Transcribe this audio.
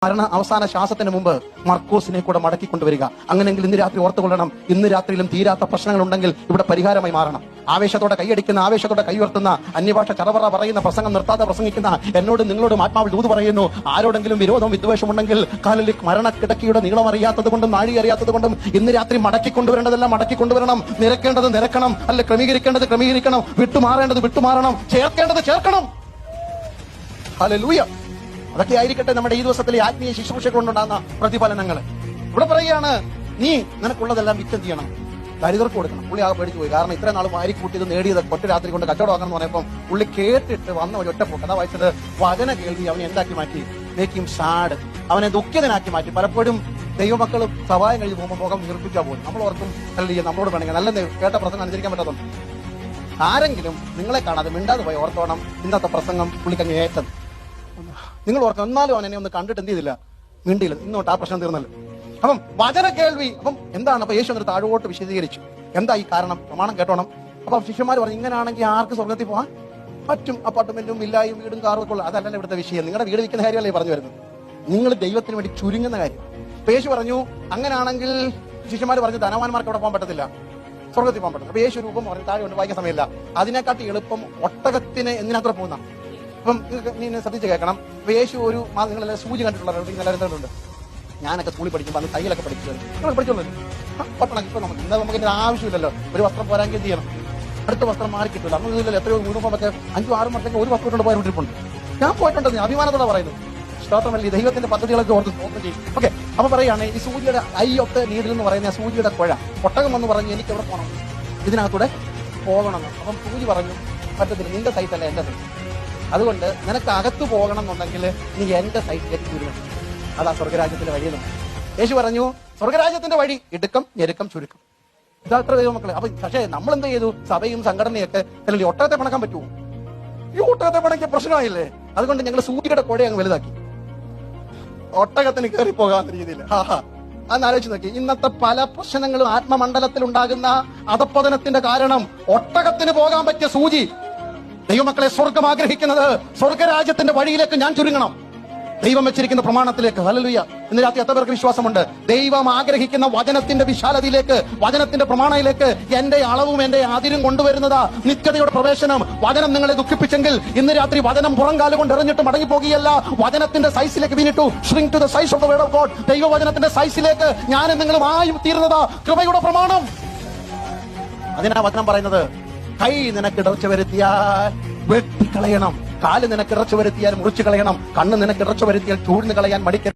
മരണ അവസാന ശ്വാസത്തിന് മുമ്പ് മർക്കോസിനെ കൂടെ മടക്കിക്കൊണ്ടുവരിക. അങ്ങനെയെങ്കിൽ ഇന്ന് രാത്രി ഓർത്തുകൊള്ളണം, ഇന്ന് രാത്രിയിലും തീരാത്ത പ്രശ്നങ്ങൾ ഉണ്ടെങ്കിൽ ഇവിടെ പരിഹാരമായി മാറണം. ആവേശത്തോടെ കൈയടിക്കുന്ന, ആവേശത്തോടെ കൈയുയർത്തുന്ന, അന്യഭാഷ ചറവറ പറയുന്ന, പ്രസംഗം നിർത്താതെ പ്രസംഗിക്കുന്ന, എന്നോടും നിങ്ങളോടും ആത്മാവിൽ ദൂത് പറയുന്നു. ആരോടെങ്കിലും വിരോധവും വിദ്വേഷമുണ്ടെങ്കിൽ കാലിൽ മരണക്കിടക്കിയുടെ നീളം അറിയാത്തത് കൊണ്ടും നാഴി അറിയാത്തത് കൊണ്ടും ഇന്ന് രാത്രി മടക്കിക്കൊണ്ടുവരേണ്ടതെല്ലാം മടക്കിക്കൊണ്ടുവരണം. നിരക്കേണ്ടത് നിരക്കണം, അല്ല ക്രമീകരിക്കേണ്ടത് ക്രമീകരിക്കണം, വിട്ടുമാറേണ്ടത് വിട്ടുമാറണം, ചേർക്കേണ്ടത് ചേർക്കണം. ഹല്ലേലൂയ. അതൊക്കെ ആയിരിക്കട്ടെ നമ്മുടെ ഈ ദിവസത്തിലെ ആത്മീയ ശുശ്രൂഷ കൊണ്ടുണ്ടാകുന്ന പ്രതിഫലനങ്ങൾ. ഇവിടെ പറയുകയാണ്, നീ നിനക്കുള്ളതെല്ലാം വിറ്റം ചെയ്യണം, ദരിദ്രർക്ക് കൊടുക്കണം. പുള്ളി ആകെ പേടിച്ചു പോയി. കാരണം ഇത്ര നാൾ വാരിക്കൂട്ടിയത് നേടിയത് ഒറ്റ രാത്രി കൊണ്ട് കച്ചവടമാക്കണം എന്ന് പറഞ്ഞപ്പോൾ പുള്ളി കേട്ടിട്ട് വന്ന ഒരു ഒറ്റ പൊട്ട. അതാ വായിച്ചത്, വചന കേൾവി അവനെ എന്താക്കി മാറ്റി? മേക്ക് ഹിം സാഡ്, അവനെ ദുഃഖിതനാക്കി മാറ്റി. പലപ്പോഴും ദൈവമക്കളും സഭായം കഴിഞ്ഞ് പോകുമ്പോൾ മുഖം വീർപ്പിച്ചാൽ പോലും നമ്മൾ ഓർക്കും, അല്ലെങ്കിൽ നമ്മളോട് വേണമെങ്കിൽ നല്ല കേട്ട പ്രസംഗം അനുസരിക്കാൻ പറ്റാത്തതുണ്ട്. ആരെങ്കിലും നിങ്ങളെ കാണാതെ മിണ്ടാതെ പോയി ഓർത്തോണം, ഇന്നത്തെ പ്രസംഗം പുള്ളിക്കങ്ങ് ഏറ്റത്. നിങ്ങൾ ഓർക്കണം, എന്നാലും അവൻ എന്നെ ഒന്ന് കണ്ടിട്ട് എന്ത് ചെയ്തില്ല, മിണ്ടിയില്ല. ഇന്നോട്ട് ആ പ്രശ്നം തീർന്നല്ലോ. അപ്പം വചന കേൾവി. അപ്പം എന്താണ്? അപ്പൊ യേശു എന്നിട്ട് താഴോട്ട് വിശദീകരിച്ചു എന്താ ഈ കാരണം, പ്രമാണം കേട്ടോണം. അപ്പൊ ശിഷ്യന്മാർ പറഞ്ഞു, ഇങ്ങനെയാണെങ്കിൽ ആർക്ക് സ്വർഗത്തിൽ പോകാൻ പറ്റും? അപ്പാർട്ട്മെന്റും വില്ലായും വീടും കാറും ഉള്ള അതല്ല ഇവിടുത്തെ വിഷയം. നിങ്ങളുടെ വീട് വിൽക്കുന്ന കാര്യമല്ലേ പറഞ്ഞു വരുന്നത്, നിങ്ങൾ ദൈവത്തിന് വേണ്ടി ചുരുങ്ങുന്ന കാര്യം. അപ്പൊ യേശു പറഞ്ഞു, അങ്ങനെയാണെങ്കിൽ ശിഷ്യന്മാർ പറഞ്ഞു, ധനവാന്മാർക്ക് അവിടെ പോകാൻ പറ്റത്തില്ല, സ്വർഗത്തിൽ പോകാൻ പറ്റും. അപ്പൊ യേശു രൂപം പറഞ്ഞു, താഴെ കൊണ്ട് വായിക്കാൻ സമയമില്ല, അതിനെക്കാട്ടി എളുപ്പം ഒട്ടകത്തിന് എന്തിനത്ര പോകുന്ന. അപ്പം നീ ശ്രദ്ധിച്ച് കേൾക്കണം. യേശു ഒരു നിങ്ങളെല്ലാം സൂചി കണ്ടിട്ടുള്ളവരുണ്ട്. ഞാനൊക്കെ സ്കൂളിൽ പഠിക്കുമ്പോൾ അന്ന് തയ്യലൊക്കെ പഠിച്ചത് നിങ്ങൾ പഠിച്ചോളൂ. പട്ടണം ഇപ്പൊ നമുക്ക് ഇതിന്റെ ആവശ്യമില്ലല്ലോ. ഒരു വസ്ത്രം പോരാങ്കിൽ എന്ത് ചെയ്യണം? അടുത്ത വസ്ത്രം മാറി കിട്ടില്ല. അന്ന് എത്രയോ യൂണിഫോമൊക്കെ 5-6 വർഷമൊക്കെ ഒരു വസ്ത്രം കൊണ്ട് പോയിട്ടുണ്ട്. ഞാൻ പോയിട്ടുണ്ട്, അഭിമാനത്തോടെ പറയുന്നു. സ്തോത്രമല്ലേ, ദൈവത്തിന്റെ പദ്ധതികളൊക്കെ ഓർത്ത് സ്തോത്രം ചെയ്യും. ഓക്കെ, അപ്പൊ പറയുകയാണ്, ഈ സൂചിയുടെ ഐ ഓഫ് ദ നീഡിൽ എന്ന് പറയുന്ന സൂചിയുടെ കുഴ. ഒട്ടകം എന്ന് പറഞ്ഞ് എനിക്ക് എവിടെ പോകണം? ഇതിനകത്തൂടെ പോകണം. അപ്പം സൂചി പറഞ്ഞു, പറ്റത്തില്ല, നിന്റെ സൈറ്റല്ല എന്റെ സൈറ്റ്. അതുകൊണ്ട് നിനക്ക് അകത്ത് പോകണം എന്നുണ്ടെങ്കിൽ നീ എന്റെ സൈറ്റിലേക്ക് ചുരുങ്ങണം. അതാ സ്വർഗരാജ്യത്തിന്റെ വഴി. യേശു പറഞ്ഞു, സ്വർഗരാജ്യത്തിന്റെ വഴി ഇടുക്കം, ഞെരുക്കം, ചുരുക്കം. ഇതത്ര ദൈവമക്കളെ. അപ്പൊ പക്ഷേ നമ്മൾ എന്ത് ചെയ്തു? സഭയും സംഘടനയൊക്കെ അല്ലെങ്കിൽ ഒട്ടകത്തെ പണക്കാൻ പറ്റുമോ? ഈ ഒട്ടകത്തെ പണക്കിയ പ്രശ്നമായില്ലേ? അതുകൊണ്ട് ഞങ്ങൾ സൂചിയുടെ കുഴ അങ്ങ് വലുതാക്കി, ഒട്ടകത്തിന് കയറി പോകാവുന്ന രീതിയിൽ. അന്ന് ആലോചിച്ച് നോക്കി, ഇന്നത്തെ പല പ്രശ്നങ്ങളും ആത്മമണ്ഡലത്തിൽ ഉണ്ടാകുന്ന അധപ്പതനത്തിന്റെ കാരണം ഒട്ടകത്തിന് പോകാൻ പറ്റിയ സൂചി. ദൈവമക്കളെ, സ്വർഗം ആഗ്രഹിക്കുന്നത് സ്വർഗരാജ്യത്തിന്റെ വഴിയിലേക്ക് ഞാൻ ചുരുങ്ങണം, ദൈവം വെച്ചിരിക്കുന്ന പ്രമാണത്തിലേക്ക്. ഹല്ലേലൂയ. ഇന്ന് രാത്രി എത്ര പേർക്ക് വിശ്വാസമുണ്ട്? ദൈവം ആഗ്രഹിക്കുന്ന വചനത്തിന്റെ വിശാലതയിലേക്ക്, വചനത്തിന്റെ പ്രമാണയിലേക്ക് എന്റെ അളവും എന്റെ അതിരും കൊണ്ടുവരുന്നതാ നിത്യതയുടെ പ്രവേശനം. വചനം നിങ്ങളെ ദുഃഖിപ്പിച്ചെങ്കിൽ ഇന്ന് രാത്രി വചനം പുറംകാല് കൊണ്ട് എറിഞ്ഞിട്ട് മടങ്ങിപ്പോകുകയല്ല, വചനത്തിന്റെ സൈസിലേക്ക് വീണിട്ടു. Shrink to the size of the word of God. ദൈവവചനത്തിന്റെ സൈസിലേക്ക് ഞാനും നിങ്ങളും ആയി തീരുന്നതാ കൃപയുടെ പ്രമാണം. അതിനാ വചനം പറയുന്നത്, കൈ നിനക്ക് ഇടർച്ച വരുത്തിയാൽ വെട്ടിക്കളയണം, കാല് നിനക്ക് ഇടർച്ച വരുത്തിയാൽ മുറിച്ചു കളയണം, കണ്ണ് നിനക്ക് ഇടർച്ച വരുത്തിയാൽ ചൂഴ്ന്നു കളയാൻ മടിക്കരുത്.